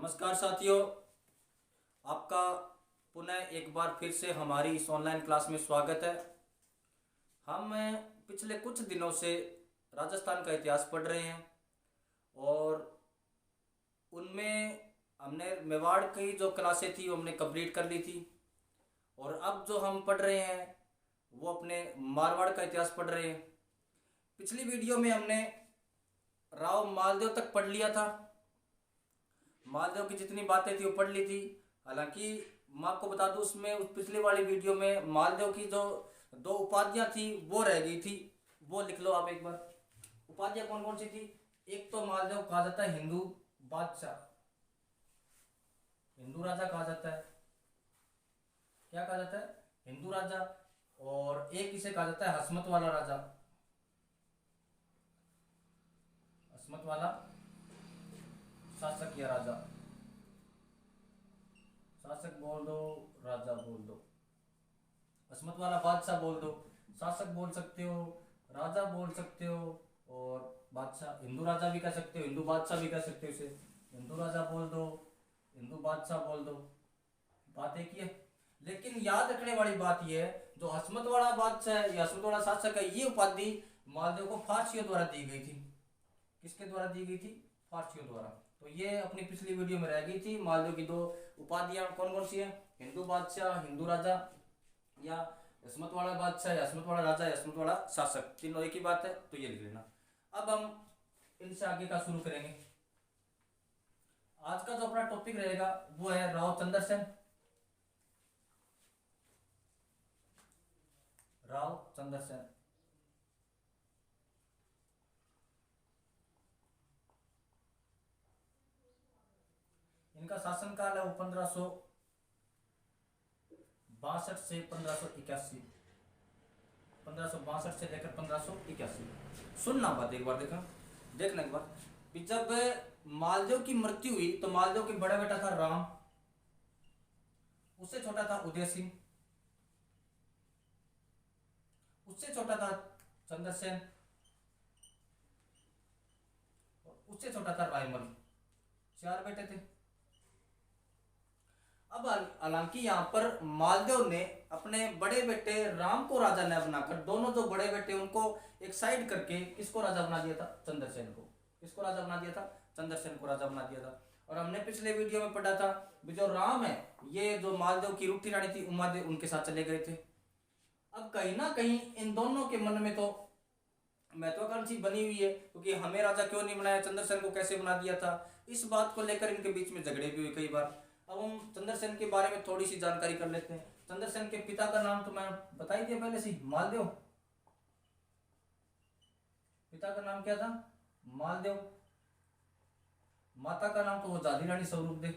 नमस्कार साथियों, आपका पुनः एक बार फिर से हमारी इस ऑनलाइन क्लास में स्वागत है। हम पिछले कुछ दिनों से राजस्थान का इतिहास पढ़ रहे हैं और उनमें हमने मेवाड़ की जो क्लासें थी वो हमने कंप्लीट कर ली थी और अब जो हम पढ़ रहे हैं वो अपने मारवाड़ का इतिहास पढ़ रहे हैं। पिछली वीडियो में हमने राव मालदेव तक पढ़ लिया था। मालदेव की जितनी बातें थी वो पढ़ ली थी। हालांकि मैं आपको बता दूं, उसमें उस पिछली वाली वीडियो में मालदेव की जो दो उपाधियां थी वो रह गई थी। वो लिख लो आप एक बार। उपाधियां कौन कौन सी थी? एक तो मालदेव कहा जाता है हिंदू बादशाह, हिंदू राजा कहा जाता है। क्या कहा जाता है? हिंदू राजा। और एक इसे कहा जाता है हसमत वाला राजा, हसमत वाला शासक या राजा। शासक बोल दो, राजा बोल दो, हसमत वाला बादशाह बोल दो। शासक बोल सकते हो, राजा बोल सकते हो और बादशाह, हिंदू राजा भी कह सकते हो, हिंदू बादशाह भी कह सकते हो। इसे हिंदू राजा बोल दो, हिंदू बादशाह बोल दो। बात एक ही है। लेकिन याद रखने वाली बात यह है, जो हसमत वाला बादशाह है या हसमत वाला शासक है, ये उपाधि मालदेव को फारसियों द्वारा दी गई थी। किसके द्वारा दी गई थी? फारसियों द्वारा। तो ये अपनी पिछली वीडियो में रह गई थी। मालदेव की दो उपाधियां कौन कौन सी है? हिंदू बादशाह, हिंदू राजा, या हसमत वाला बादशाह या हसमत वाला राजा या हसमत वाला शासक, तीनों एक ही बात है। तो ये लिख लेना। अब हम इनसे आगे का शुरू करेंगे। आज का जो अपना टॉपिक रहेगा वो है राव चंद्रसेन। राव चंद्रसेन इनका शासनकाल है वो 1562 से 1581, 1562 से लेकर 1581। सुनना बात एक बार, देखना एक बार। जब मालदेव की मृत्यु हुई तो मालदेव के बड़ा बेटा था राम, उससे छोटा था उदय सिंह, उससे छोटा था चंद्रसेन और उससे छोटा था रायमल। 4 बेटे थे। अब हालांकि यहाँ पर मालदेव ने अपने बड़े बेटे राम को राजा न बनाकर, दोनों जो बड़े बेटे उनको एक साइड करके किसको राजा बना दिया था? चंद्रसेन को। किसको राजा बना दिया था? चंद्रसेन को राजा बना दिया था। और हमने पिछले वीडियो में पढ़ा था जो राम है, ये जो मालदेव की रूठी रानी थी उमादेव, उनके साथ चले गए थे। अब कहीं ना कहीं इन दोनों के मन में तो महत्वाकांक्षी बनी हुई है, क्योंकि हमें राजा क्यों नहीं बनाया, चंद्रसेन को कैसे बना दिया था। इस बात को लेकर इनके बीच में झगड़े भी हुए कई बार। अब हम चंद्रसेन के बारे में थोड़ी सी जानकारी कर लेते हैं। चंद्रसेन के पिता का नाम तो मैं बता ही दिया पहले से, मालदेव। पिता का नाम क्या था? मालदेव। माता का नाम तो वो जाली रानी स्वरूप दे,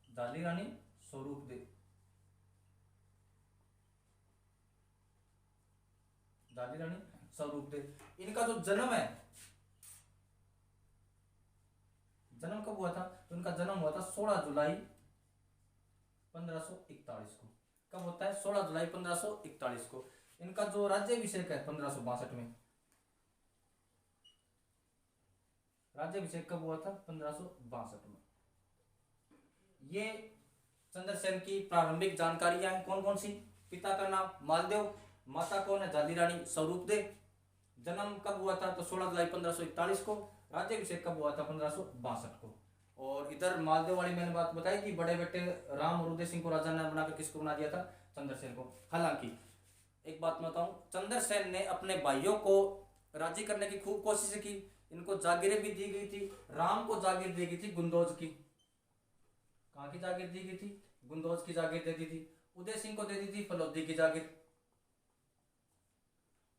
जाली रानी स्वरूप दे, जाली रानी स्वरूप दे। इनका जो जन्म है, जन्म कब हुआ था? तो इनका जन्म हुआ था 16 जुलाई 1541 को। कब होता है? 16 जुलाई 1541 को। इनका जो राज्याभिषेक है 1562 में। राज्याभिषेक कब हुआ था? 1562 में। ये चंद्रसेन की प्रारंभिक जानकारियां हैं। कौन कौन सी? पिता का नाम मालदेव, माता कौन है? जाली रानी स्वरूप दे। जन्म कब हुआ था? तो 16 जुलाई 1541 को। राज्याभिषेक कब हुआ था? 1562 को। और इधर मालदेव वाली मैंने बात बताई कि बड़े बेटे राम और उदय सिंह को राजा ने बनाकर किसको बना दिया था? चंद्रसेन को। हालांकि एक बात बताऊं, चंद्रसेन ने अपने भाइयों को राजी करने की खूब कोशिश की। इनको जागीरें भी दी गई थी। राम को जागीर दी गई थी गुंदौज की। कहाँ की जागीर दी गई थी? गुंदौज की जागीर दे दी थी। उदय सिंह को दे दी थी फलोदी की जागीर,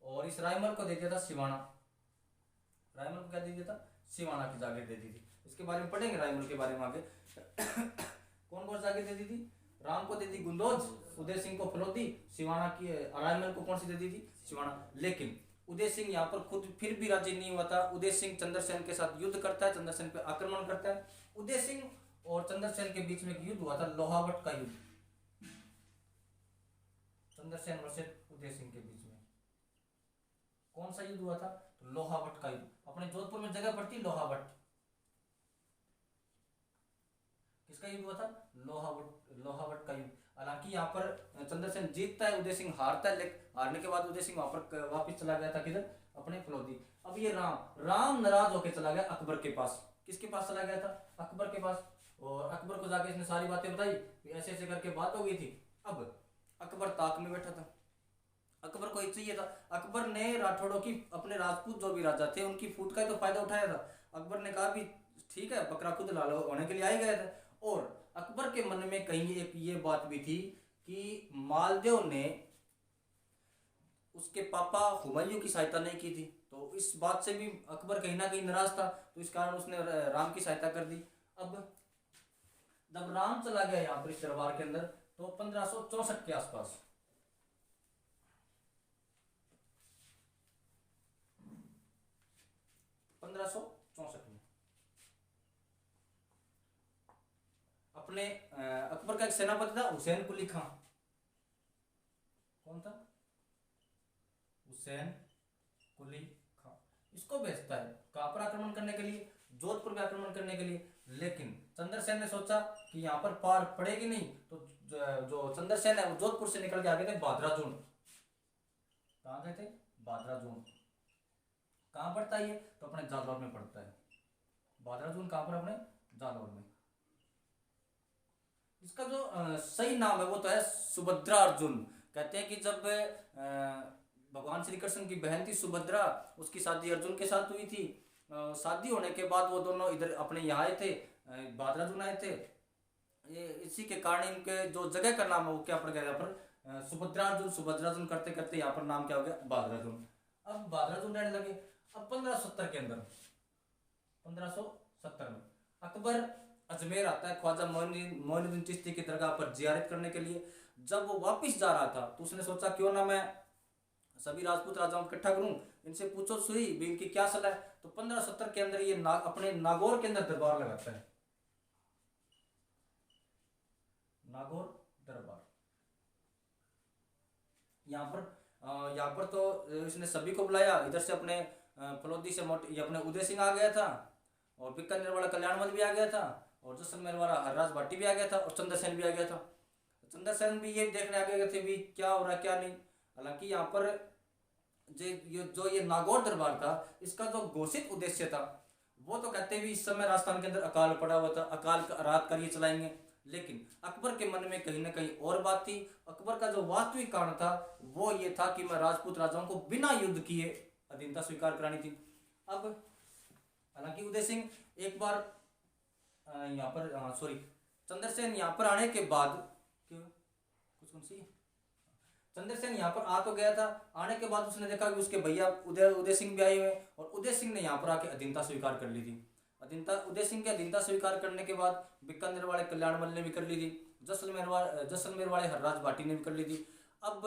और इस रायमल को दे दिया था सिवाना। रायमल को क्या दे दिया था? सिवाना की जागीर दे दी थी। इसके बारे में पढ़ेंगे रायमल के बारे में आगे। कौन कौन जागीर दे दी थी? राम को दे दी गुंदौज, उदय सिंह को फलोदी, सिवाना की, रायमल को कौन सी दे दी थी? सिवाना। लेकिन उदय सिंह यहाँ पर खुद फिर भी राजी नहीं हुआ था। उदय सिंह चंद्रसेन के साथ युद्ध करता है, चंद्रसेन पे आक्रमण करता है। उदय सिंह और चंद्रसेन के बीच में एक युद्ध हुआ था, लोहावट का युद्ध। चंद्रसेन वर्सेस उदय सिंह के बीच में कौन सा युद्ध हुआ था? तो लोहावट का युद्ध। अपने जोधपुर में जगह पड़ती लोहावट, किसका युद्ध हुआ था? लोहावट का युद्ध। हालांकि यहाँ पर चंद्रसेन जीतता है, उदय सिंह हारता है, लेकिन हारने के बाद उदय सिंह वहां पर वापिस चला गया था किधर? अपने फलोदी। अब ये राम नाराज होकर चला गया अकबर के पास। किसके पास चला गया था? अकबर के पास। और अकबर को जाके इसने सारी बातें बताई, ऐसे ऐसे करके बात हो गई थी। अब अकबर ताक में बैठा था, अकबर को ही चाहिए था। अकबर ने राठौड़ों की, अपने राजपूत जो भी राजा थे उनकी फूट का ही तो फायदा उठाया था। अकबर ने कहा भी ठीक है, बकरा खुद लाल होने के लिए आए गए थे। और अकबर के मन में कहीं एक ये बात भी थी कि मालदेव ने उसके पापा हुमायूं की सहायता नहीं की थी, तो इस बात से भी अकबर कहीं ना कहीं नाराज था, तो इस कारण उसने राम की सहायता कर दी। अब जब राम चला गया यहाँ पर इस दरबार के अंदर, तो 1564 के आसपास, 1564 में अपने अकबर का एक सेनापति था हुसैन कुली खां। कौन था? हुसैन कुली खां। इसको भेजता है कहां पर आक्रमण करने के लिए? जोधपुर में आक्रमण करने के लिए। लेकिन चंद्रसेन ने सोचा कि यहाँ पर पार पड़ेगी नहीं, तो जो चंद्रसेन है वो जोधपुर से निकल के आ गए थे बादराजून। कहाँ गए थे? बादराजून। कहाँ पड़ता है ये? तो अपने जालौर में पड़ता है। बादराजून कहाँ पर? अपने जालौर में। इसका जो सही नाम है वो तो है सुभद्रा अर्जुन। कहते हैं कि जब भगवान श्री कृष्ण की बहन थी सुभद्रा, उसकी शादी अर्जुन के साथ हुई थी। शादी होने के बाद वो दोनों इधर अपने यहाँ आए थे, बादराजून आए थे। ये इसी के कारण इनके जो जगह का नाम है वो क्या पड़ गया यहाँ पर? सुभद्रार्जुन। सुभद्रार्जुन करते करते यहाँ पर नाम क्या हो गया? बादराजून। अब बादराजून रहने लगे। अब 1570 के अंदर, 1570 में अकबर अजमेर आता है ख्वाजा मोइनुद्दीन चिश्ती की दरगाह पर जियारत करने के लिए। जब वो वापस जा रहा था तो उसने सोचा क्यों ना मैं सभी राजपूत राजाओं को इकट्ठा करूं, इनसे पूछो सुई भी इनकी क्या सलाह है। तो 1570 के अंदर ये अपने नागौर के अंदर दरबार लगाता है। नागौर दरबार। यहाँ पर तो इसने सभी को बुलाया। इधर से अपने फलोदी से ये अपने उदय सिंह आ गया था, और बीकानेर वाला कल्याणमल भी आ गया था, और जैसलमेर वाला हरराज भाटी भी आ गया था, और चंद्रसेन भी आ गया था। चंद्रसेन भी ये देखने आ गए थे भी क्या हो रहा है क्या नहीं। हालांकि यहाँ पर जो ये नागौर दरबार था, इसका जो घोषित उद्देश्य था वो तो कहते भी इस समय राजस्थान के अंदर अकाल पड़ा हुआ था, अकाल रात कर ये चलाएंगे। लेकिन अकबर के मन में कहीं ना कहीं और बात थी। अकबर का जो वास्तविक कारण था वो ये था कि मैं राजपूत राजाओं को बिना युद्ध किए अधीनता स्वीकार करानी थी। अब हालांकि उदय सिंह एक बार यहाँ पर सॉरी चंद्रसेन यहाँ पर आने के बाद क्यों कुछ कौन सी चंद्रसेन यहाँ पर आ तो गया था। आने के बाद उसने देखा कि उसके भैया उदय सिंह भी आए हुए, और उदय सिंह ने यहाँ पर आके अधीनता स्वीकार कर ली थी। उदय सिंह के अधीनता स्वीकार करने के बाद बीकानेर वाले कल्याणमल ने भी कर ली थी, जैसलमेर वाले हरराज भाटी ने भी कर ली थी। अब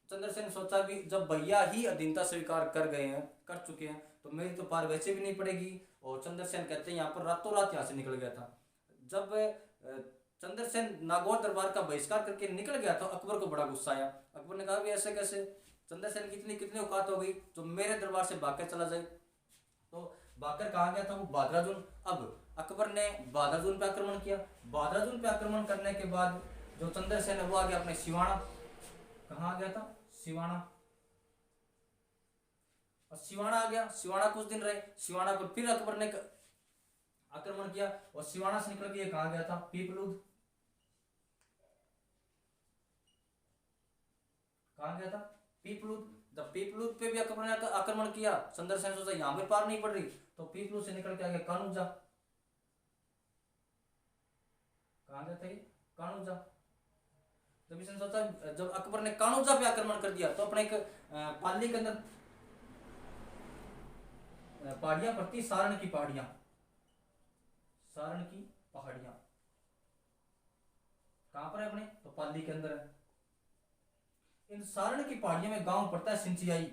चंद्रसेन सोचा भी जब भैया ही अधीनता स्वीकार कर चुके हैं तो मेरी तो पार वैसे भी नहीं पड़ेगी। और चंद्रसेन कहते हैं यहाँ पर रातों रात यहाँ से निकल गया था। जब चंद्रसेन नागौर दरबार का बहिष्कार करके निकल गया तो अकबर को बड़ा गुस्सा आया। अकबर ने कहा भी ऐसे कैसे? चंद्रसेन की कितनी औकात हो गई जो मेरे दरबार से भागकर चला जाए। तो भागकर कहाँ गया था वो? बादराजून। अब अकबर ने बादराजून पे आक्रमण किया। बादराजून पे आक्रमण करने के बाद जो चंद्रसेन है वो आ गया अपने सिवाना। कहाँ आ गया था? सिवाना। और सिवाना आ गया। सिवाना कुछ दिन रहे। सिवाना पर फिर अकबर ने आक्रमण किया, और सिवाना से निकल के कहाँ गया था? पीपलूद। कहाँ गया था? पीपलूद। जब पीपलूद पे भी अकबर ने आक्रमण किया, चंद्रसेन सोचा यहाँ पे पार नहीं पड़ रही, तो पीपलूद से निकल के आ गया कानूजा। कहाँ गया था ये? कानूजा। जब इसने सोचा, जब अकबर ने कानूजा पे आक्रमण कर दिया तो अपने एक पाली के अंदर पहाड़ियां पड़ती, सारण की पहाड़ियां। सारण की पहाड़ियां कहां पर है? अपने तो पाली के अंदर है। इन सारण की पहाड़ियों में गांव पड़ता है सिंचियाई।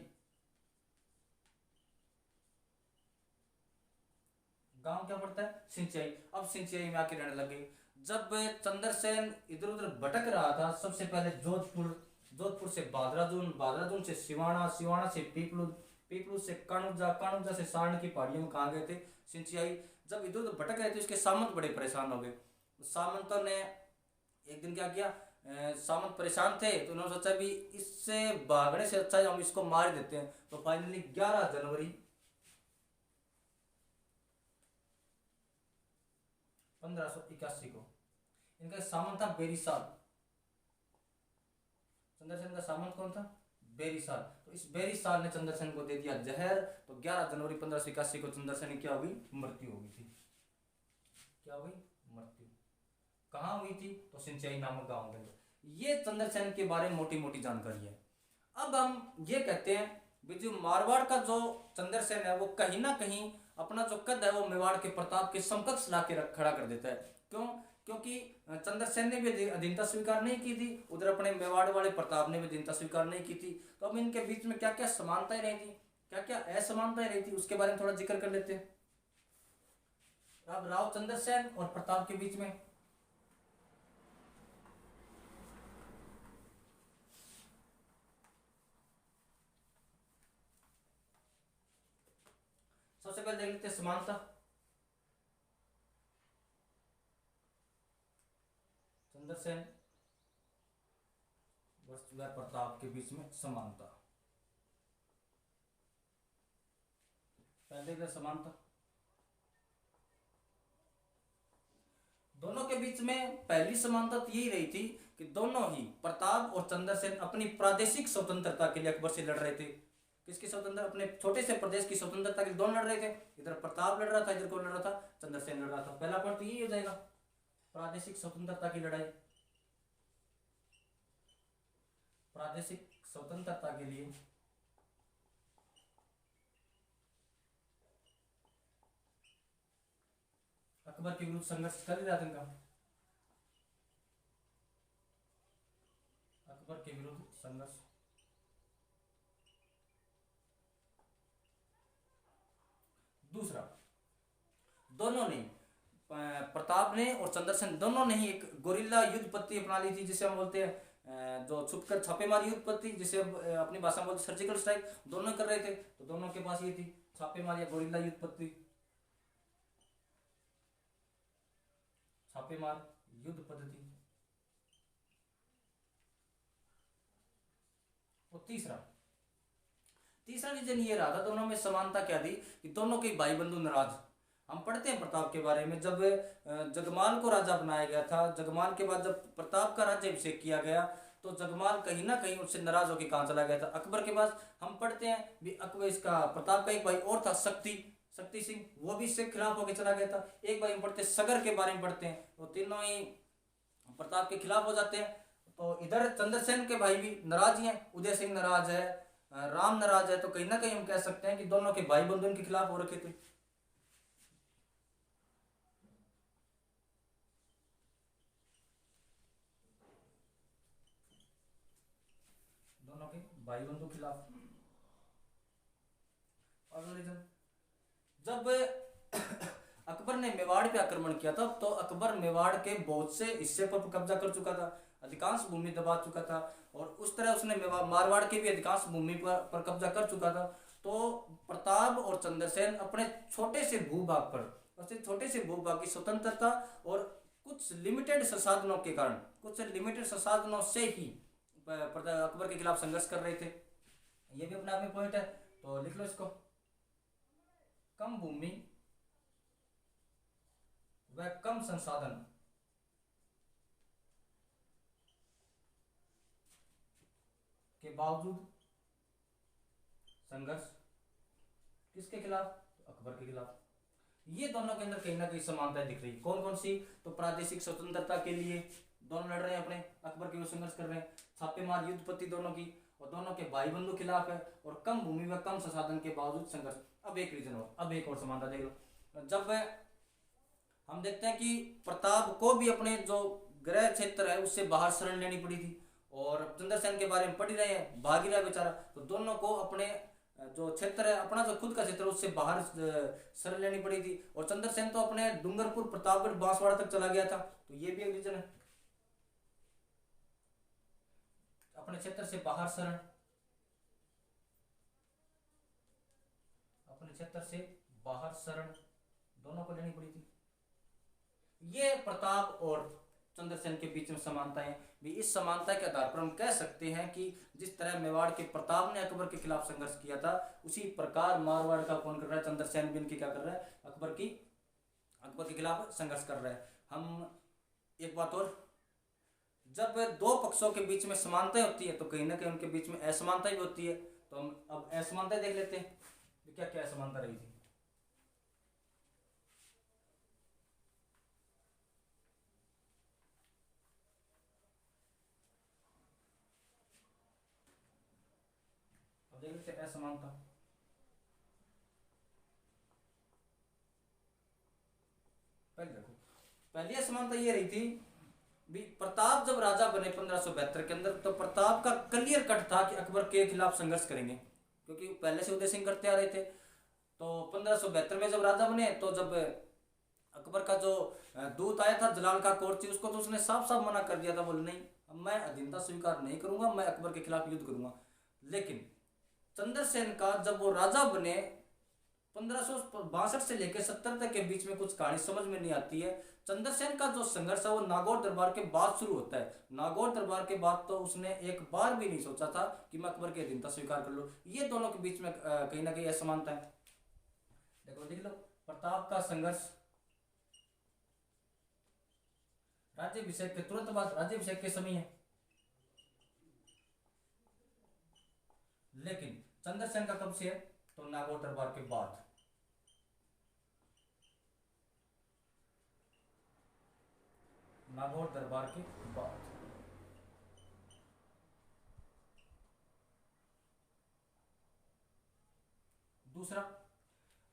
गांव क्या पड़ता है? सिंचियाई। अब सिंचियाई में आके रहने लगे। जब चंद्रसेन इधर उधर भटक रहा था, सबसे पहले जोधपुर से बादराजून, बादराजून से सिवाना, सिवाना से पीपलूद, पीपलूद से कानूजा, कानूजा से सारण की पहाड़ियों में कहा गए थे? सिंचियाई। जब इधर उधर भटक रहे थे, इसके सामंत बड़े परेशान हो गए। सामंतों ने एक दिन क्या किया, सामंत परेशान थे तो उन्होंने सोचा भी इससे भागने से अच्छा है हम इसको मार ही देते हैं। तो फाइनली 11 जनवरी 1581 को इनका सामंत था बेरीसाल। चंद्रसेन का सामंत कौन था? बेरीसाल। तो इस बेरीसाल ने चंद्रसेन को दे दिया जहर। तो 11 जनवरी 1581 को चंद्रसेन की क्या हुई? मृत्यु हो गई थी। क्या हुई? मृत्यु। कहाँ हुई थी? तो सिंचाई नामक गांव के अंदर। ये चंद्रसेन के बारे में मोटी मोटी जानकारी है। अब हम ये कहते हैं भी जो मारवाड़ का जो चंद्रसेन है वो कहीं ना कहीं अपना जो कद है वो मेवाड़ के प्रताप के समकक्ष ला के खड़ा कर देता है। क्यों? क्योंकि चंद्रसेन ने भी अधीनता स्वीकार नहीं की थी, उधर अपने मेवाड़ वाले प्रताप ने भी अधीनता स्वीकार नहीं की थी। तो अब इनके बीच में क्या क्या समानताएं रही थी, क्या क्या असमानताएं रही थी, उसके बारे में थोड़ा जिक्र कर लेते हैं। अब राव चंद्रसेन और प्रताप के बीच में सबसे पहले देख लेते हैं समानता। चंद्रसेन व प्रताप के बीच में समानता। पहले देखते समानता। दोनों के बीच में पहली समानता तो यही रही थी कि दोनों ही प्रताप और चंद्रसेन अपनी प्रादेशिक स्वतंत्रता के लिए अकबर से लड़ रहे थे। किसकी स्वतंत्रता? अपने छोटे से प्रदेश की स्वतंत्रता के लिए दोनों लड़ रहे थे। इधर प्रताप लड़ रहा था, इधर कौन लड़ रहा था? चंद्रसेन लड़ रहा था। पहला पॉइंट तो यही हो जाएगा, प्रादेशिक स्वतंत्रता की लड़ाई। प्रादेशिक स्वतंत्रता के लिए अकबर के विरुद्ध संघर्ष कर रहा था इनका। अकबर के विरुद्ध संघर्ष। दूसरा, दोनों ने प्रताप ने और चंद्रसेन दोनों ने ही एक गोरिल्ला युद्ध पद्धति अपना ली थी, जिसे हम बोलते हैं जो छुपकर छापेमारी युद्ध पद्धति, जिसे अपनी भाषा में बोलते सर्जिकल स्ट्राइक। दोनों कर रहे थे, तो दोनों के पास ये थी छापेमारी या गोरिल्ला युद्ध पद्धति, छापेमार युद्ध पद्धति। और तीसरा तीसरा रीजन ये रहा था दोनों में समानता क्या थी कि दोनों के भाई बंधु नाराज। हम पढ़ते हैं प्रताप के बारे में, जब जगमाल को राजा बनाया गया था, जगमाल के बाद जब प्रताप का राज्याभिषेक किया गया तो जगमाल कहीं ना कहीं उससे नाराज होकर कहाँ चला गया था? अकबर के पास। हम पढ़ते हैं भी अकबर इसका प्रताप का एक भाई और था शक्ति सिंह, वो भी इससे खिलाफ होकर चला गया था। एक भाई हम पढ़ते हैं सगर के बारे में पढ़ते हैं, तो तीनों ही प्रताप के खिलाफ हो जाते हैं। तो इधर चंद्रसेन के भाई भी नाराज ही हैं, उदय सिंह नाराज है, राम नाराज है। तो कहीं ना कहीं हम कह सकते हैं कि दोनों के भाई बंधु इनके खिलाफ हो रखे थे। दोनों के भाई बंधु खिलाफ। अगला रीजन, जब अकबर ने मेवाड़ पे आक्रमण किया था तो अकबर मेवाड़ के बहुत से हिस्से पर कब्जा कर चुका था, अधिकांश भूमि दबा चुका था, और उस तरह उसने मारवाड़ के भी अधिकांश भूमि पर कब्जा कर चुका था। तो प्रताप और चंद्रसेन अपने छोटे से भूभाग पर, छोटे से भूभाग की स्वतंत्रता और कुछ लिमिटेड संसाधनों के कारण, कुछ लिमिटेड संसाधनों से ही अकबर के खिलाफ संघर्ष कर रहे थे। ये भी अपने आप में पॉइंट है, तो लिख लो इसको। कम भूमि व कम संसाधन के बावजूद संघर्ष किसके खिलाफ? तो अकबर के खिलाफ। ये दोनों के अंदर कहीं ना कहीं समानताएं दिख रही। कौन कौन सी? तो प्रादेशिक स्वतंत्रता के लिए दोनों लड़ रहे हैं, अपने अकबर के विरुद्ध संघर्ष कर रहे हैं, छापेमार युद्ध पद्धति दोनों की, और दोनों के भाई बंधु खिलाफ है, और कम भूमि व कम संसाधन के बावजूद संघर्ष। अब एक रीजन और, अब एक और समानता देख लो। जब हम देखते हैं कि प्रताप को भी अपने जो गृह क्षेत्र है उससे बाहर शरण लेनी पड़ी थी, और चंद्रसेन के बारे में पढ़ ही रहे हैं, भाग ही रहा है बेचारा। तो दोनों को अपने जो क्षेत्र है, अपना जो खुद का क्षेत्र है उससे बाहर शरण लेनी पड़ी थी। और चंद्रसेन तो अपने डूंगरपुर, प्रतापगढ़, बांसवाड़ा तक चला गया था। तो ये भी एक रीजन है, अपने क्षेत्र से बाहर शरण, अपने क्षेत्र से बाहर शरण दोनों को लेनी पड़ी थी। ये प्रताप और चंद्रसेन के बीच में समानता है भी। इस समानता के आधार पर हम कह सकते हैं कि जिस तरह मेवाड़ के प्रताप ने अकबर के खिलाफ संघर्ष किया था, उसी प्रकार मारवाड़ का कौन कर रहा है, चंद्रसेन भी इनकी क्या कर रहा है, अकबर के खिलाफ संघर्ष कर रहा है। हम एक बात और, जब दो पक्षों के बीच में समानता होती है तो कहीं ना कहीं उनके बीच में असमानता भी होती है। तो हम अब असमानता देख लेते हैं, क्या क्या असमानता रही थी। अब देख लेते हैं असमानता। पहले देखो, पहली असमानता ये रही थी भी प्रताप जब राजा बने 1572 के अंदर, तो प्रताप का क्लियर कट था कि अकबर के खिलाफ संघर्ष करेंगे, क्योंकि पहले से उदय सिंह करते आ रहे थे। तो 1572 में जब राजा बने, तो जब अकबर का जो दूत आया था जलाल का कोर्ची, उसको तो उसने साफ साफ मना कर दिया था, बोले नहीं मैं अधीनता स्वीकार नहीं करूंगा, मैं अकबर के खिलाफ युद्ध करूंगा। लेकिन चंद्रसेन का जब वो राजा बने 1562 से लेकर 70 तक के बीच में कुछ कहानी समझ में नहीं आती है। चंद्रसेन का जो संघर्ष है वो नागौर दरबार के बाद शुरू होता है। नागौर दरबार के बाद तो उसने एक बार भी नहीं सोचा था कि मैं अकबर की अधीनता स्वीकार कर लूं। ये दोनों के बीच में कहीं ना कहीं असमानता है। देखो देख लो, प्रताप का संघर्ष राज्याभिषेक के तुरंत बाद, राज्याभिषेक के समय है। लेकिन चंद्रसेन का कब से है, तो नागौर दरबार के बाद। नागौर दरबार के बाद। दूसरा,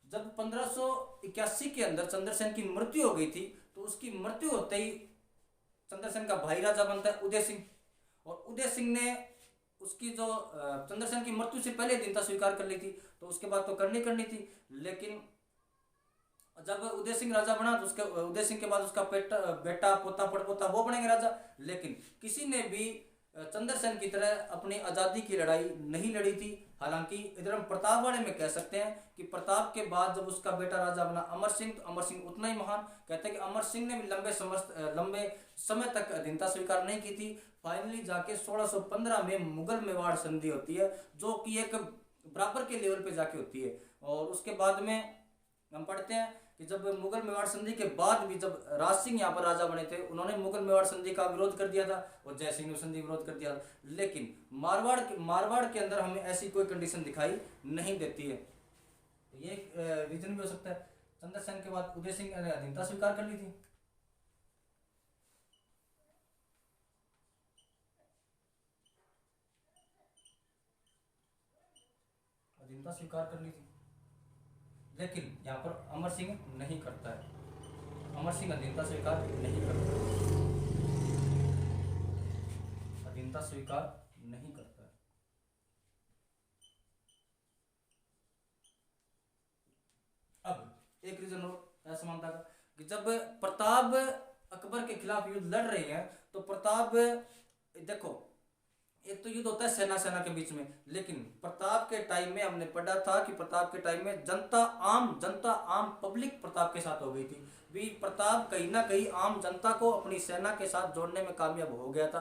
जब 1581 के अंदर चंद्रसेन की मृत्यु हो गई थी, तो उसकी मृत्यु होते ही चंद्रसेन का भाई राजा बनता है उदय सिंह। और उदय सिंह ने उसकी जो चंद्रसेन की मृत्यु से पहले अधीनता स्वीकार कर ली थी, तो उसके बाद तो करनी थी। लेकिन जब उदय सिंह राजा बना, तो उसके उदय सिंह के बाद उसका बेटा पोता पड़पोता वो बनेंगे राजा। लेकिन किसी ने भी चंद्रसेन की तरह अपनी आजादी की लड़ाई नहीं लड़ी थी। हालांकि इधर हम प्रताप वाले में कह सकते हैं कि प्रताप के बाद जब उसका बेटा राजा बना अमर सिंह, तो अमर सिंह उतना ही महान। कहते हैं कि अमर सिंह ने भी लंबे समय तक अधीनता स्वीकार नहीं की थी। फाइनली जाके 1615 में मुगल मेवाड़ संधि होती है, जो कि एक बराबर के लेवल पे जाके होती है। और उसके बाद में हम पढ़ते हैं कि जब मुगल मेवाड़ संधि के बाद भी जब राज सिंह यहाँ पर राजा बने थे, उन्होंने मुगल मेवाड़ संधि का विरोध कर दिया था और जय सिंह ने संधि विरोध कर दिया। लेकिन मारवाड़ के अंदर हमें ऐसी कोई कंडीशन दिखाई नहीं देती है। तो ये रीजन भी हो सकता है। चंद्रसेन के बाद उदय सिंह ने अधीनता स्वीकार कर ली थी। अधीनता स्वीकार कर ली थी, लेकिन यहाँ पर अमर सिंह नहीं करता है। अमर सिंह अधीनता स्वीकार नहीं करता, अधीनता स्वीकार नहीं करता है। अब एक रीजन और असमानता का, कि जब प्रताप अकबर के खिलाफ युद्ध लड़ रहे हैं, तो प्रताप देखो, एक तो युद्ध होता है सेना के बीच में, लेकिन प्रताप के टाइम में हमने पढ़ा था कि प्रताप के टाइम में जनता आम पब्लिक प्रताप के साथ हो गई थी। भी प्रताप कहीं ना कहीं आम जनता को अपनी सेना के साथ जोड़ने में कामयाब हो गया था।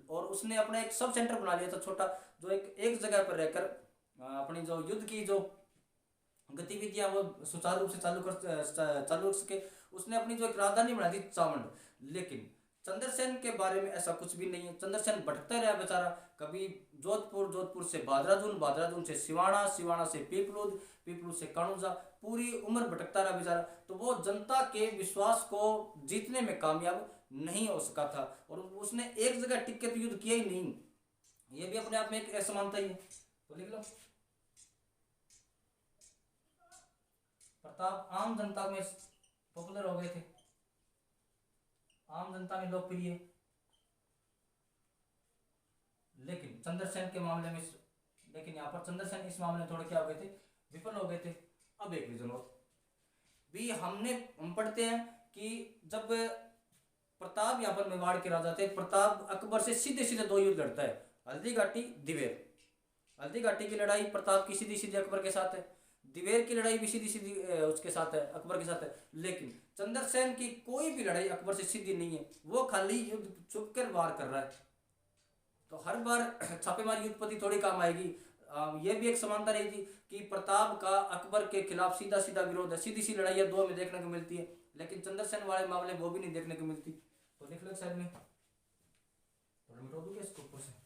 और उसने अपना एक सब सेंटर बना लिया था छोटा, जो एक जगह पर रहकर अपनी जो युद्ध की जो गतिविधियां वो सुचारू रूप से चालू कर सके। उसने अपनी जो एक राजधानी बना दी चावंड। लेकिन चंद्रसेन के बारे में ऐसा कुछ भी नहीं है। चंद्रसेन भटकता रहा बेचारा, कभी जोधपुर से बादराजून से सिवाना से पीपलूद से कानूजा, पूरी उम्र भटकता रहा बेचारा। तो वो जनता के विश्वास को जीतने में कामयाब नहीं हो सका था, और उसने एक जगह टिक के तो युद्ध किया ही नहीं। ये भी अपने आप में एक असमानता ही है। तो लिख लो, प्रताप आम जनता में पॉपुलर हो गए थे, आम जनता में लोकप्रिय। लेकिन चंद्रसेन के मामले में, लेकिन यहाँ पर चंद्रसेन इस मामले में थोड़े क्या हो गए थे, विफल हो गए थे। अब एक रीजन और भी हम पढ़ते हैं कि जब प्रताप यहाँ पर मेवाड़ के राजा थे, प्रताप अकबर से सीधे सीधे दो युद्ध लड़ता है, हल्दी घाटी दिवेर। हल्दी घाटी की लड़ाई प्रताप की सीधी सीधी अकबर के साथ है। दिवेर की लड़ाई भी सीधी सीधी उसके साथ है, अकबर के साथ है। लेकिन चंद्रसेन की कोई भी लड़ाई अकबर से सीधी नहीं है, वो खाली युद्ध छुप कर वार कर रहा है। तो हर बार छापेमारी युद्धपति थोड़ी काम आएगी। ये भी एक समानता रहेगी कि प्रताप का अकबर के खिलाफ सीधा सीधा विरोध है, सीधी सी लड़ाइयाँ दो में देखने को मिलती है। लेकिन चंद्रसेन वाले मामले वो भी नहीं देखने को मिलती। तो लिख लो साइड में, थोड़ा मिटा दूंगा इसको ऊपर से।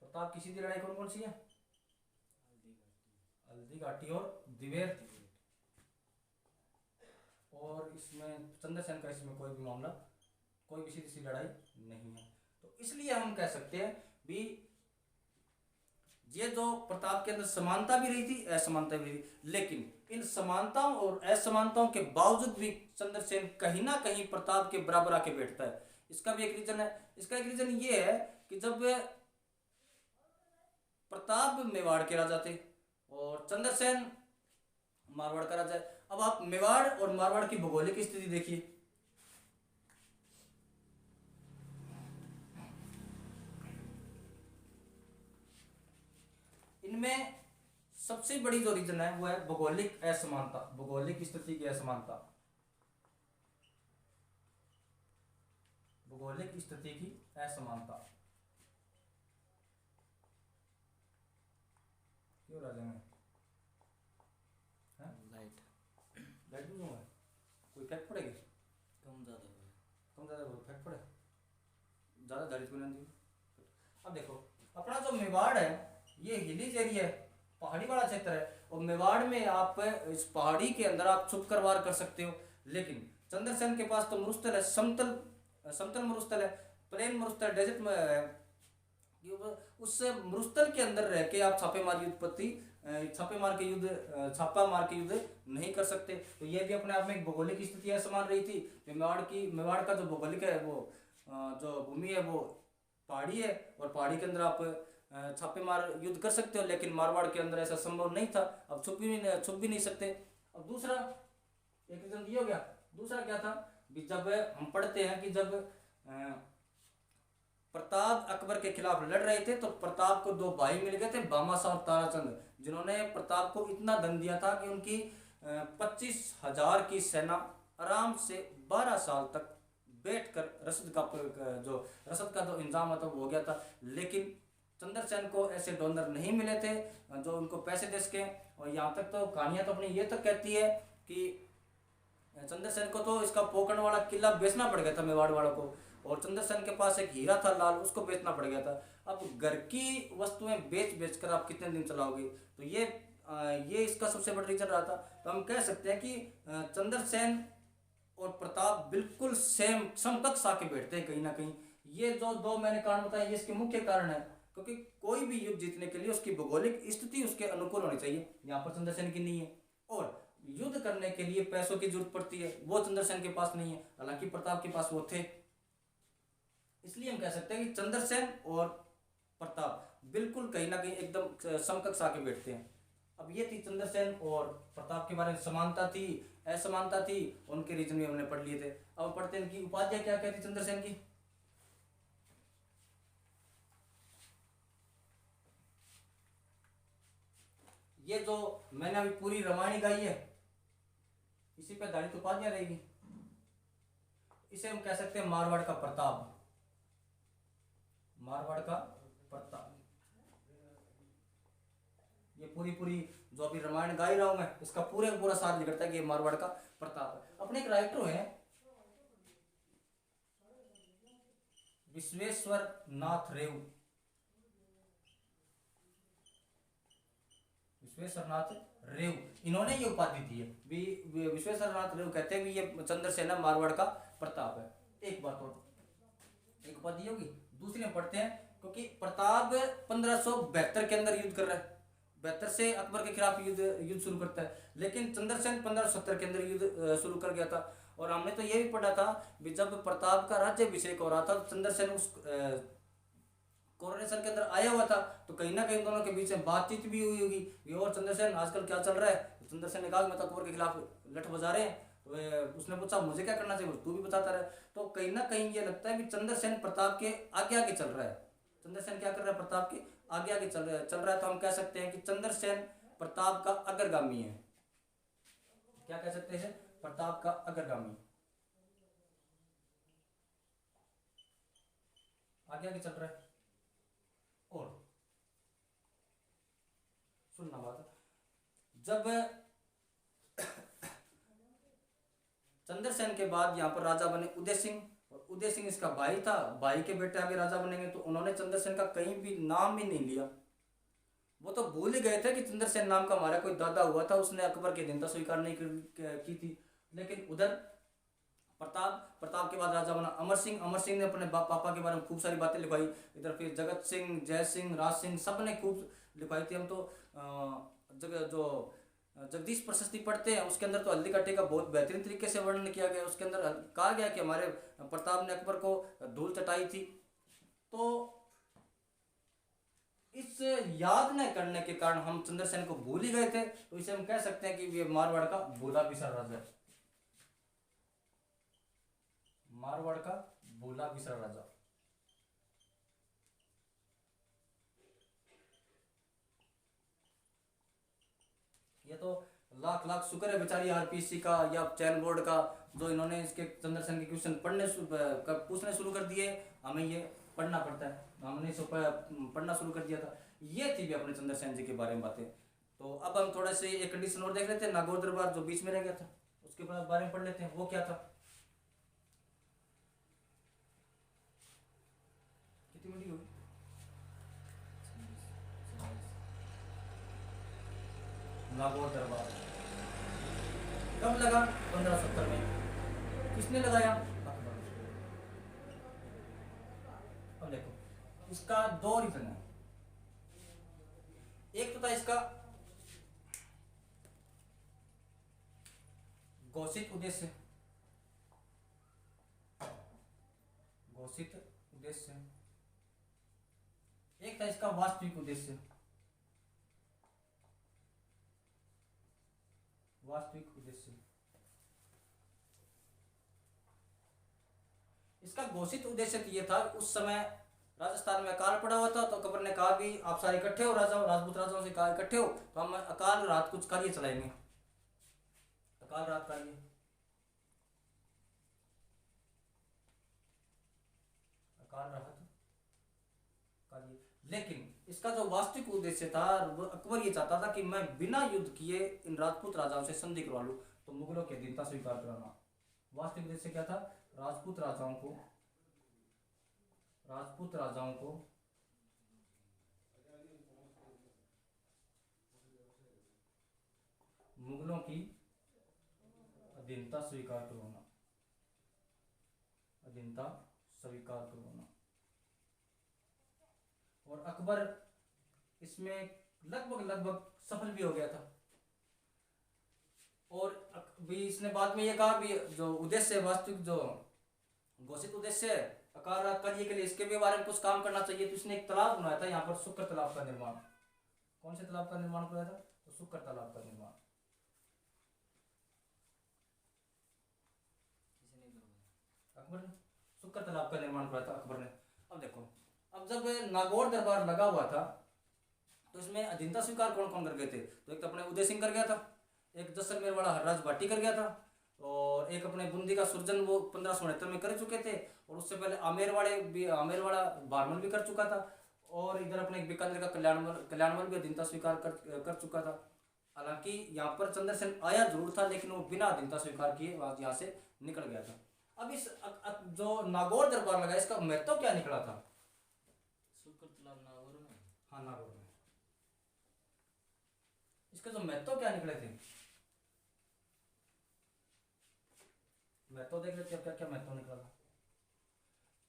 प्रताप की सीधी लड़ाई कौन कौन सी है? हल्दी घाटी और दिवेर। और इसमें चंद्रसेन का इसमें कोई भी मामला, कोई भी सीधी सी लड़ाई नहीं है। तो इसलिए हम कह सकते हैं भी ये जो प्रताप के अंदर समानता भी रही थी, असमानता भी रही थी, लेकिन इन समानताओं और असमानताओं के बावजूद भी चंद्रसेन कहीं ना कहीं प्रताप के बराबर आके बैठता है। इसका भी एक रीजन है। इसका एक रीजन ये है कि जब प्रताप मेवाड़ के राजा थे और चंद्रसेन मारवाड़ का राजा है। अब आप मेवाड़ और मारवाड़ की भौगोलिक स्थिति देखिए। इनमें सबसे बड़ी जो रीजन है वो है भौगोलिक असमानता, भौगोलिक स्थिति की असमानता, भौगोलिक स्थिति की असमानता। क्यों राजा में लाइट लाइट भी है, कोई इफेक्ट पड़ेगी? कम ज़्यादा कम ज़्यादा इफेक्ट पड़े, ज़्यादा दारित को नहीं दी। अब देखो अपना जो मेवाड़ है ये हिलीज एरिया है, पहाड़ी वाला क्षेत्र है। और मेवाड़ में आप इस पहाड़ी के अंदर आप छुप कर वार कर सकते हो। लेकिन चंद्रसेन के पास तो मरुस्थल है, समतल समतल मरुस्थल है, प्लेन मरुस्थल, डेजर्ट में है। उस मरुस्थल के अंदर रह के आप छापेमार छापा मार के युद्ध नहीं कर सकते। तो ये भी अपने आप में एक भौगोलिक स्थिति समान रही थी। मेवाड़ का जो भौगोलिक है वो जो भूमि है वो पहाड़ी है, और पहाड़ी के अंदर आप छापेमार युद्ध कर सकते हो। लेकिन मारवाड़ के अंदर ऐसा संभव नहीं था, अब छुप भी नहीं सकते। अब दूसरा एक रीजन ये हो गया। दूसरा क्या था, जब हम पढ़ते हैं कि जब प्रताप अकबर के खिलाफ लड़ रहे थे तो प्रताप को दो भाई मिल गए थे, भामाशाह और ताराचंद, जिन्होंने प्रताप को इतना धन दिया था कि उनकी 25,000 की सेना आराम से 12 साल तक बैठकर रसद का जो इंतजाम था वो हो गया था। लेकिन चंद्रसेन को ऐसे डोनर नहीं मिले थे जो उनको पैसे दे सके। और यहाँ तक तो कहानियां तो अपनी ये तक कहती है कि चंद्रसेन को तो इसका पोकरण वाला किला बेचना पड़ गया था मेवाड़ वालों को, और चंद्रसेन के पास एक हीरा था लाल, उसको बेचना पड़ गया था। अब घर की वस्तुएं बेच कर आप कितने दिन चलाओगे? तो ये इसका सबसे बड़ा रीजन रहा था। तो हम कह सकते हैं कि चंद्रसेन और प्रताप बिल्कुल सेम समकक्ष आके बैठते हैं कहीं ना कहीं। ये जो दो मैंने कारण बताए ये इसके मुख्य कारण है, क्योंकि कोई भी युद्ध जीतने के लिए उसकी भौगोलिक स्थिति उसके अनुकूल होनी चाहिए। यहाँ पर चंद्रसेन की नहीं है। और युद्ध करने के लिए पैसों की जरूरत पड़ती है, वो चंद्रसेन के पास नहीं है, हालांकि प्रताप के पास वो थे। इसलिए हम कह सकते हैं कि चंद्रसेन और प्रताप बिल्कुल कहीं ना कहीं एकदम समकक्ष आके बैठते हैं। अब ये थी चंद्रसेन और प्रताप के बारे में समानता थी, असमानता थी, उनके रीजन में हमने पढ़ लिए थे। अब पढ़ते हैं इनकी उपाधियां क्या कहती चंद्रसेन की। ये जो मैंने अभी पूरी रामायण गाई है इसी पे आधारित उपाधियां रहेगी। इसे हम कह सकते हैं मारवाड़ का प्रताप, मारवाड़ का प्रताप। ये पूरी जो अभी रामायण गा ही रहा हूं मैं, इसका पूरा सार निकलता है कि ये मारवाड़ का प्रताप है। अपने एक राइटर है विश्वेश्वर नाथ रेव, विश्वेश्वर नाथ रेव, इन्होंने ये उपाधि दी है। विश्वेश्वर नाथ रेव कहते हैं कि ये चंद्रसेन मारवाड़ का प्रताप है। एक बात और, एक उपाधि होगी। दूसरी हम पढ़ते हैं, क्योंकि प्रताप 1572 के अंदर युद्ध कर रहा है, 72 से अकबर के खिलाफ युद्ध शुरू करता है। लेकिन चंद्रसेन 1570 के अंदर युद्ध शुरू कर गया था। और हमने तो ये भी पढ़ा था कि जब प्रताप का राज्याभिषेक हो रहा था तो चंद्रसेन उस कोरोनेशन के अंदर आया हुआ था। तो कहीं ना कहीं दोनों के बीच में बातचीत भी हुई होगी। और चंद्रसेन आजकल क्या चल रहा है, तो चंद्रसेन ने कहा मैं तो अकबर के खिलाफ लठ बजा रहे हैं। तो उसने पूछा मुझे क्या करना चाहिए, तू भी बताता रहे। तो कहीं ना कहीं ये लगता है कि चंद्रसेन प्रताप के आगे आगे चल रहा है। चंद्रसेन क्या कर रहा है, प्रताप के आगे आगे चल रहा है। तो हम कह सकते हैं कि चंद्रसेन प्रताप का अग्रगामी है। क्या कह सकते हैं, प्रताप का अग्रगामी, आगे आगे चल रहा है। और सुनना बात, जब चंद्रसेन के बाद यहाँ पर राजा बने उदय सिंह, और उदय सिंह इसका भाई था, भाई के बेटे आगे राजा बनेंगे। तो उन्होंने चंद्रसेन का कहीं भी नाम भी नहीं लिया। वो तो भूल ही गए थे कि चंद्रसेन नाम का हमारा कोई दादा हुआ था, उसने अकबर की अधीनता स्वीकार नहीं की थी। लेकिन उधर प्रताप, प्रताप के बाद राजा बना अमर सिंह। अमर सिंह ने अपने पापा के बारे में खूब सारी बातें लिखवाई। इधर फिर जगत सिंह, जय सिंह, राज सिंह, सब ने खूब लिखवाई थी। हम तो जगह जो जगदीश प्रशस्ति पढ़ते हैं उसके अंदर तो हल्दी का टीका बहुत बेहतरीन तरीके से वर्णन किया गया। उसके अंदर कहा गया कि हमारे प्रताप ने अकबर को धूल चटाई थी। तो इस याद न करने के कारण हम चंद्रसेन को भूल ही गए थे। तो इसे हम कह सकते हैं कि ये मारवाड़ का भूला बिसरा राजा है, मारवाड़ का भूला बिसरा राजा। ये तो लाख लाख शुक्र है बेचारी आरपीसी का या चैन बोर्ड का, जो इन्होंने इसके चंद्रसेन के क्वेश्चन पूछने शुरू कर दिए। हमें ये पढ़ना पड़ता है, हमने इसे पढ़ना शुरू कर दिया था। ये थी भी अपने चंद्रसेन जी के बारे में बातें। तो अब हम थोड़ा से एक कंडीशन और देख लेते हैं। नागौर दरबार जो बीच में रह गया था उसके बारे में पढ़ लेते हैं, वो क्या था। कितनी मिनट होगी, नागौर दरबार कब लगा, 1570 में। किसने लगाया, अकबर। अब देखो इसका दो रीजन है। एक तो था इसका घोषित उद्देश्य, घोषित उद्देश्य। एक था इसका वास्तविक उद्देश्य, वास्तविक उद्देश्य। इसका घोषित उद्देश्य तो ये था, उस समय राजस्थान में अकाल पड़ा हुआ था। तो अकबर ने कहा भी आप सारे इकट्ठे हो, राजाओं राजपूत राजाओं से कहा इकट्ठे हो, तो हम अकाल रात कुछ कार्य चलाएंगे, अकाल रात कार्य, अकाल राहत कार्य। लेकिन इसका जो वास्तविक उद्देश्य था, अकबर ये चाहता था कि मैं बिना युद्ध किए इन राजपूत राजाओं से संधि करवा लूं, तो मुगलों की अधीनता स्वीकार कराना। वास्तविक उद्देश्य क्या था, राजपूत राजाओं को, राजपूत राजाओं को मुगलों की अधीनता स्वीकार करवाना, अधीनता स्वीकार करवाना। और अकबर इसमें लगभग लगभग सफल भी हो गया था। और भी इसने बाद में ये कहा भी जो उद्देश्य वास्तविक जो घोषित उद्देश्य है अकाल रात कार्य के लिए, इसके भी बारे में कुछ काम करना चाहिए। तो इसने एक तालाब बनाया था यहाँ पर, शुक्र तालाब का निर्माण। कौन से तालाब का निर्माण कराया था, तो शुक्र तालाब का निर्माण। अकबर ने शुक्र तालाब का निर्माण कराया था, अकबर ने। अब देखो, अब जब नागौर दरबार लगा हुआ था तो इसमें अधीनता स्वीकार कौन कौन कर गए थे। तो एक तो अपने उदय सिंह कर गया था, एक जैसलमेर वाला हरराज भाटी कर गया था, और एक अपने बूंदी का सुरजन वो 1569 में कर चुके थे। और उससे पहले आमेर वाला बारमल भी कर चुका था। और इधर अपने बीकानेर का कल्याणमल भी अधीनता स्वीकार कर चुका था। हालांकि यहाँ पर चंद्रसेन आया जरूर था, लेकिन वो बिना अधीनता स्वीकार किए यहाँ से निकल गया था। अब इस जो नागौर दरबार लगा, इसका महत्व क्या निकला था। शुक्र तालाब नागौर में, हाँ नागौर में, इसके जो महत्व क्या निकले थे, महत्व देख लेते हैं क्या क्या महत्व निकला था।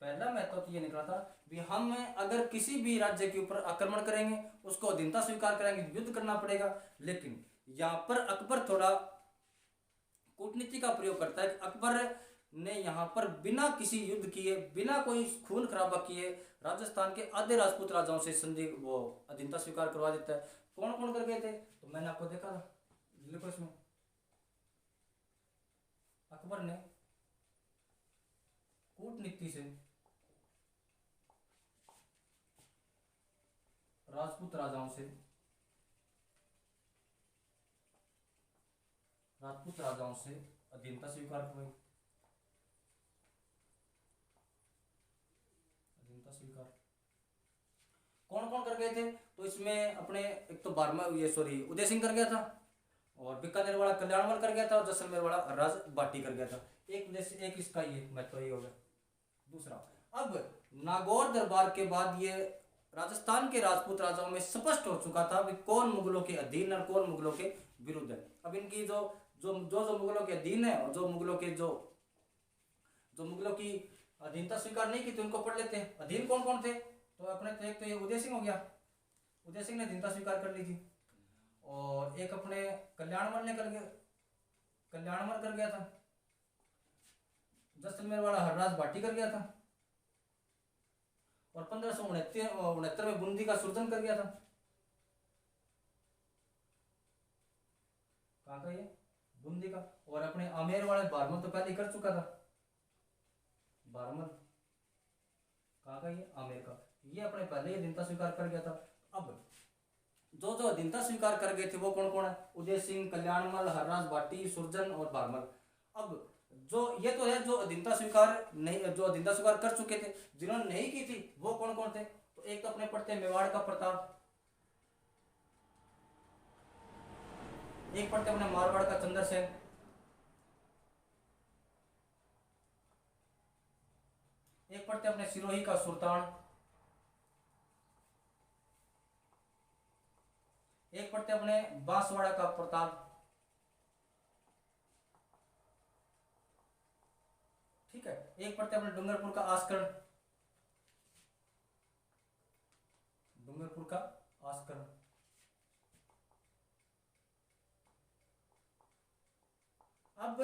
पहला महत्व तो ये निकला था भी हम अगर किसी भी राज्य के ऊपर आक्रमण करेंगे उसको अधीनता स्वीकार करेंगे, युद्ध करना पड़ेगा। लेकिन यहाँ पर अकबर थोड़ा कूटनीति का प्रयोग करता है। अकबर ने यहाँ पर बिना किसी युद्ध किए, बिना कोई खून खराबा किए, राजस्थान के आधे राजपूत राजाओं से संधि वो अधीनता स्वीकार करवा देता है। कौन कौन कर गए थे, तो मैंने आपको देखा था, लिखो इसमें अकबर ने कूटनीति से राजपूत राजाओं से अधीनता स्वीकार करवाई। अधीनता स्वीकार कौन कौन कर गए थे? तो इसमें अपने एक तो उदय सिंह कर गया था, और बीकानेर वाला कल्याणमल कर गया था, और जैसलमेर वाला हर्राज बाटी कर गया था। एक इसका ये महत्व ये हो गया। दूसरा, अब नागौर दरबार के बाद ये राजस्थान के राजपूत राजाओं में स्पष्ट हो चुका था कि कौन मुगलों के अधीन और कौन मुगलों के विरुद्ध है। अब इनकी जो मुगलों के अधीन है और जो मुगलों की अधीनता स्वीकार नहीं की थी उनको पढ़ लेते हैं। अधीन कौन कौन थे? तो अपने तो एक तो ये उदय सिंह हो गया, उदय सिंह ने अधीनता स्वीकार कर ली थी, और एक अपने कल्याणमल कर गया था, जैसलमेर वाला हर्राज बाटी कर गया था, और 1569 में बूंदी का सुरजन कर गया था। कहाँ का ये? बूंदी का। और अपने आमेर वाले बारमल तो पहले कर चुका था। बारमल कहाँ का? ये आमेर का। ये अपने पहले ही अधीनता स्वीकार कर गया था। अब जो अधीनता स्वीकार कर गए थे वो कौन कौन है? उदय सिंह, कल्याणमल, हर्राज बाटी, सुरजन और बारमल। अब जो ये तो है जो अधीनता स्वीकार कर चुके थे। जिन्होंने नहीं की थी वो कौन कौन थे? तो एक तो अपने पढ़ते हैं मेवाड़ का प्रताप, एक पढ़ते अपने मारवाड़ का चंद्रसेन, एक पढ़ते अपने सिरोही का सुल्तान, एक पढ़ते अपने बांसवाड़ा का प्रताप। ठीक है, एक पढ़ते अपने डूंगरपुर का आस्करण, अब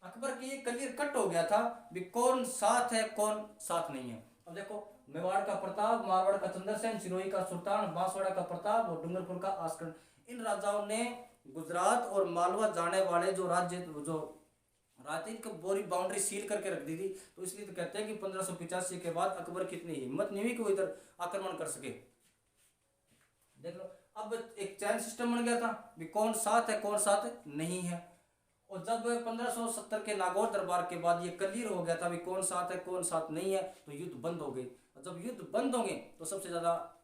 अकबर की क्लियर कट हो गया था भी कौन साथ है कौन साथ नहीं है। अब देखो, मेवाड़ का प्रताप, मारवाड़ का चंद्रसेन, सिरोही का सुल्तान, बांसवाड़ा का प्रताप और डूंगरपुर का आस्करण, इन राजाओं ने गुजरात और मालवा जाने वाले जो पूरी बाउंड्री सील करके रख दी थी। तो इसलिए तो कहते हैं कि 1585 के बाद अकबर की इतनी हिम्मत नहीं हुई कि वो इधर आक्रमण कर सके। देख लो, अब एक चैन सिस्टम बन गया था भी कौन साथ है कौन साथ नहीं है। और जब 1570 के नागौर दरबार के बाद ये क्लियर हो गया था भी कौन साथ है कौन साथ नहीं है, तो युद्ध बंद हो गए। और जब युद्ध बंद होंगे तो सबसे ज्यादा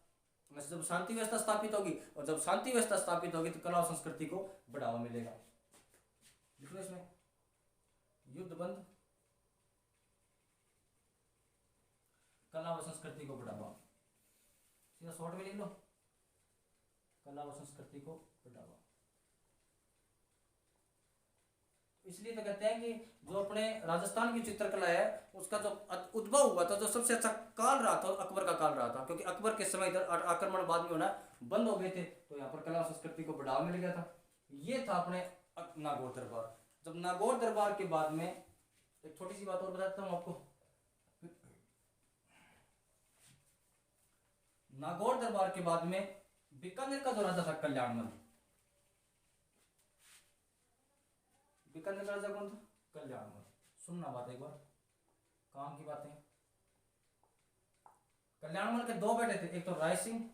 जब शांति व्यवस्था स्थापित होगी, और जब शांति व्यवस्था स्थापित होगी तो कला और संस्कृति को बढ़ावा मिलेगा। देखो इसमें युद्ध बंद, कला व संस्कृति को बढ़ावा, सीधा शॉर्ट में लिख लो, कला व संस्कृति को बढ़ावा। इसलिए तो कहते हैं कि जो अपने राजस्थान की चित्रकला है उसका जो उद्भव हुआ था, जो सबसे अच्छा काल रहा था अकबर का काल रहा था, क्योंकि अकबर के समय इधर आक्रमण बाद में होना बंद हो गए थे, तो यहाँ पर कला संस्कृति को बढ़ावा मिल गया था। ये था अपने नागौर दरबार। जब नागौर दरबार के बाद में एक छोटी सी बात और बताता हूँ आपको। नागौर दरबार के बाद में बीकानेर का जो राजा था कल्याणमल, बीकानेर का राजा कौन था? कल्याणमल। सुनना बात एक बार, काम की बातें। कल्याणमल के दो बेटे थे, एक तो राय सिंह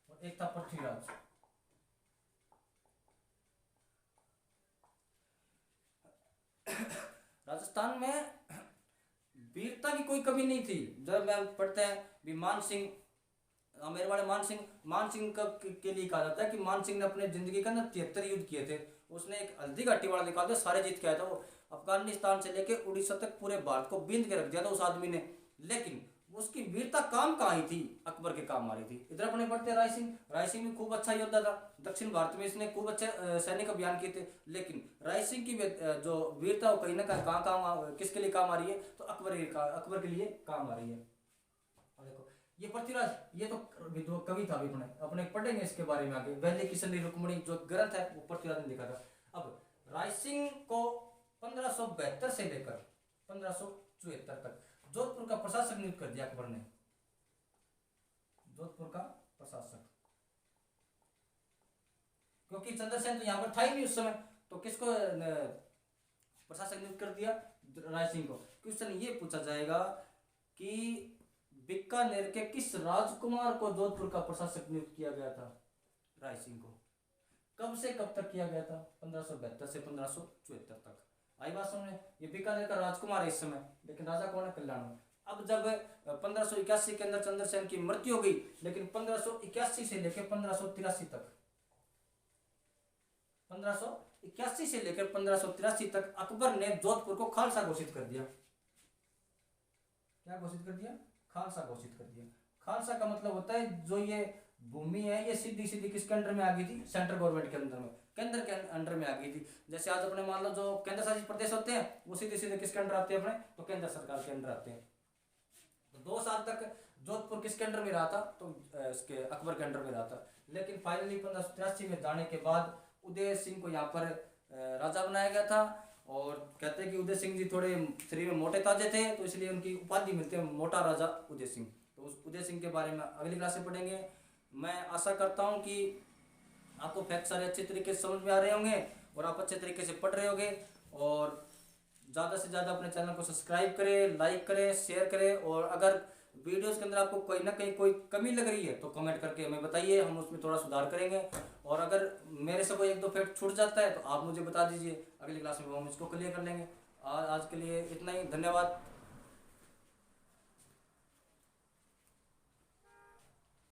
और एक था पृथ्वीराज। राजस्थान में वीरता की कोई कमी नहीं थी। जब मैं पढ़ते हैं भी मान सिंह, मेरे वाले मान सिंह के लिए कहा जाता है कि मान सिंह ने अपने जिंदगी का 73 युद्ध किए थे। उसने एक हल्दी घाटी वाला निकाल दिया, सारे जीत के आया था वो। अफगानिस्तान से लेके उड़ीसा तक पूरे भारत को बींद के रख दिया था उस आदमी ने। लेकिन उसकी वीरता काम कहाँ ही थी? अकबर के काम आ रही थी। इधर अपने पढ़ते राय सिंह भी खूब अच्छा योद्धा था। दक्षिण भारत में इसने खूब अच्छे सैनिक अभियान किए थे। लेकिन राय सिंह की जो वीरता वो कहीं ना कहीं कहाँ किसके लिए काम आ रही है? तो अकबर के लिए काम आ रही है। देखो ये पृथ्वीराज, ये तो कवि था, भी अपने पढ़ेंगे इसके बारे में आगे। वैली किशन रुक्मणी जो ग्रंथ है वो पृथ्वीराज ने लिखा था। अब राय सिंह को 1572 से लेकर 1574 तक जोधपुर का प्रशासक नियुक्त कर दिया अकबर ने। जोधपुर का प्रशासक, क्योंकि चंद्रसेन तो यहाँ पर था ही नहीं उस समय, तो किसको प्रशासक नियुक्त कर दिया? राय सिंह को। क्वेश्चन ये पूछा जाएगा कि बीकानेर के किस राजकुमार को जोधपुर का प्रशासक नियुक्त किया गया था? राय सिंह को। कब से कब तक किया गया था? 1572 से 1574 तक। आई बात समझ में? ये बीकानेर का राजकुमार है इस समय, लेकिन राजा कौन है? कल्याण। अब जब 1581 के अंदर चंद्रसेन की मृत्यु हो गई, लेकिन 1581 से लेकर 1583 तक 1581 से लेकर 1583 तक अकबर ने जोधपुर को खालसा घोषित कर दिया। क्या घोषित कर दिया? खालसा घोषित कर दिया। खालसा का मतलब होता है जो ये भूमि है ये सीधी सीधी किसके अंडर में आ गई थी? सेंट्रल गवर्नमेंट के अंदर में, केंद्र के अंडर में आ गई थी। जैसे आज अपने मान लो जो केंद्र शासित प्रदेश होते हैं वो सीधे सीधे किसके अंडर आते हैं? अपने तो केंद्र सरकार के अंडर आते हैं। तो 2 साल तक जोधपुर किसके अंडर में रहा था? तो इसके अकबर के अंडर में रहा था। लेकिन फाइनली 1583 में जाने के बाद उदय सिंह को यहाँ पर राजा बनाया गया था। और कहते हैं कि उदय सिंह जी थोड़े शरीर में मोटे ताजे थे, तो इसलिए उनकी उपाधि मिलती है मोटा राजा उदय सिंह। तो उस उदय सिंह के बारे में अगली क्लास में पढ़ेंगे। मैं आशा करता हूँ कि आपको फैक्ट सारे अच्छे तरीके से समझ में आ रहे होंगे और आप अच्छे तरीके से पढ़ रहे होंगे। और ज़्यादा से ज़्यादा अपने चैनल को सब्सक्राइब करें, लाइक करें, शेयर करें। और अगर वीडियोस के अंदर आपको कोई ना कहीं कोई कमी लग रही है तो कमेंट करके हमें बताइए, हम उसमें थोड़ा सुधार करेंगे। और अगर मेरे से कोई 1-2 फैक्ट छूट जाता है तो आप मुझे बता दीजिए, अगली क्लास में हम इसको क्लियर कर लेंगे। आज के लिए इतना ही, धन्यवाद।